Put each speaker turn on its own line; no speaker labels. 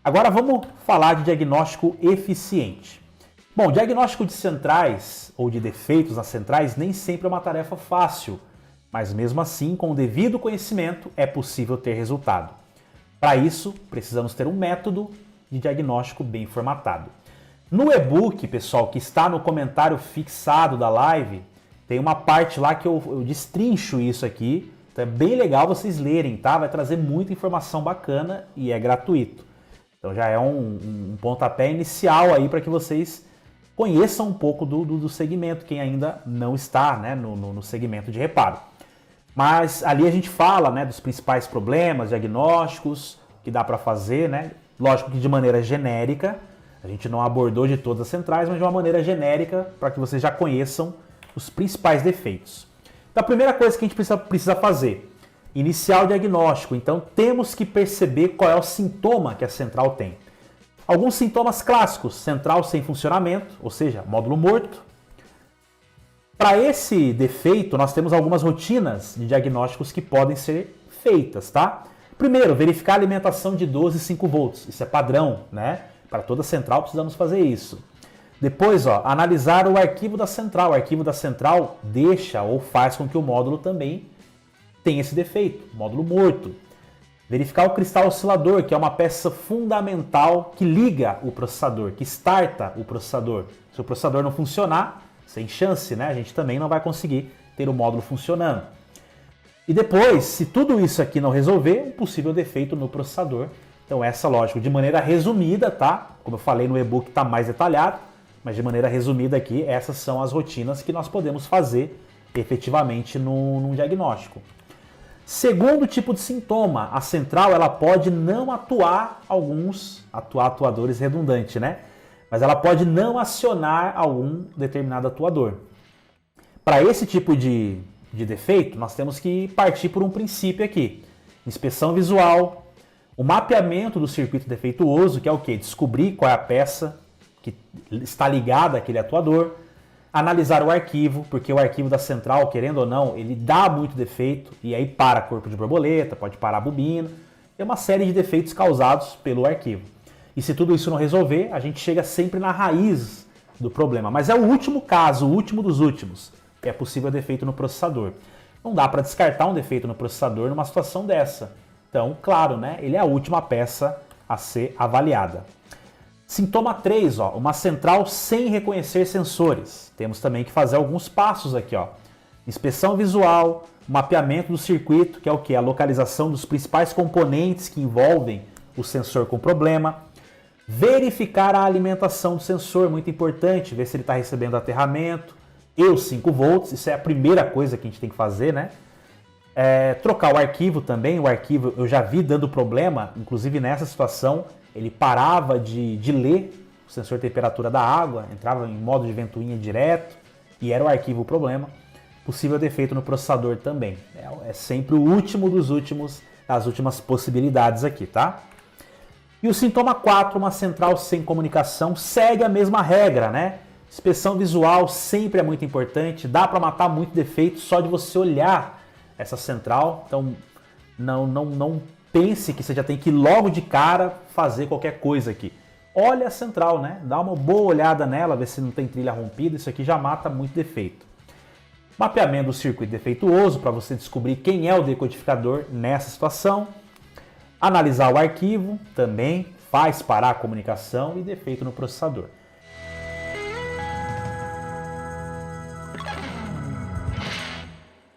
Agora vamos falar de diagnóstico eficiente. Bom, diagnóstico de centrais ou de defeitos nas centrais nem sempre é uma tarefa fácil, mas mesmo assim, com o devido conhecimento, é possível ter resultado. Para isso, precisamos ter um método de diagnóstico bem formatado. No e-book, pessoal, que está no comentário fixado da live, tem uma parte lá que eu destrincho isso aqui. Então é bem legal vocês lerem, tá? Vai trazer muita informação bacana e é gratuito. Então já é um pontapé inicial aí para que vocês conheçam um pouco do segmento, quem ainda não está, né, no segmento de reparo. Mas ali a gente fala, né, dos principais problemas, diagnósticos que dá para fazer, né? Lógico que de maneira genérica, a gente não abordou de todas as centrais, mas de uma maneira genérica para que vocês já conheçam os principais defeitos. Então a primeira coisa que a gente precisa fazer, iniciar o diagnóstico. Então temos que perceber qual é o sintoma que a central tem. Alguns sintomas clássicos: central sem funcionamento, ou seja, módulo morto. Para esse defeito, nós temos algumas rotinas de diagnósticos que podem ser feitas, tá? Primeiro, verificar a alimentação de 12 e 5 volts. Isso é padrão, né? Para toda central precisamos fazer isso. Depois, analisar o arquivo da central. O arquivo da central deixa ou faz com que o módulo também tenha esse defeito, módulo morto. Verificar o cristal oscilador, que é uma peça fundamental que liga o processador, que starta o processador. Se o processador não funcionar, sem chance, né? A gente também não vai conseguir ter o módulo funcionando. E depois, se tudo isso aqui não resolver, um possível defeito no processador. Então essa, lógico, de maneira resumida, tá? Como eu falei no e-book, está mais detalhado, mas de maneira resumida aqui, essas são as rotinas que nós podemos fazer efetivamente num diagnóstico. Segundo tipo de sintoma, a central ela pode não atuadores redundante, né? Mas ela pode não acionar algum determinado atuador. Para esse tipo de defeito, nós temos que partir por um princípio aqui. Inspeção visual, o mapeamento do circuito defeituoso, que é o quê? Descobrir qual é a peça que está ligada àquele atuador. Analisar o arquivo, porque o arquivo da central, querendo ou não, ele dá muito defeito, e aí para corpo de borboleta, pode parar a bobina. É uma série de defeitos causados pelo arquivo. E se tudo isso não resolver, a gente chega sempre na raiz do problema. Mas é o último caso, o último dos últimos, que é possível defeito no processador. Não dá para descartar um defeito no processador numa situação dessa. Então, claro, né, ele é a última peça a ser avaliada. Sintoma 3, uma central sem reconhecer sensores. Temos também que fazer alguns passos aqui. Inspeção visual, mapeamento do circuito, que é o quê? A localização dos principais componentes que envolvem o sensor com problema. Verificar a alimentação do sensor, muito importante, ver se ele está recebendo aterramento e os 5 volts, isso é a primeira coisa que a gente tem que fazer, né? Trocar o arquivo também, o arquivo eu já vi dando problema, inclusive nessa situação, ele parava de ler o sensor de temperatura da água, entrava em modo de ventoinha direto e era o arquivo o problema. Possível defeito no processador também. É sempre o último dos últimos, das últimas possibilidades aqui, tá? E o sintoma 4, uma central sem comunicação, segue a mesma regra, né? Inspeção visual sempre é muito importante, dá para matar muito defeito só de você olhar essa central. Então não pense que você já tem que ir logo de cara fazer qualquer coisa aqui. Olha a central, né? Dá uma boa olhada nela, vê se não tem trilha rompida, isso aqui já mata muito defeito. Mapeamento do circuito defeituoso para você descobrir quem é o decodificador nessa situação. Analisar o arquivo também faz parar a comunicação e defeito no processador.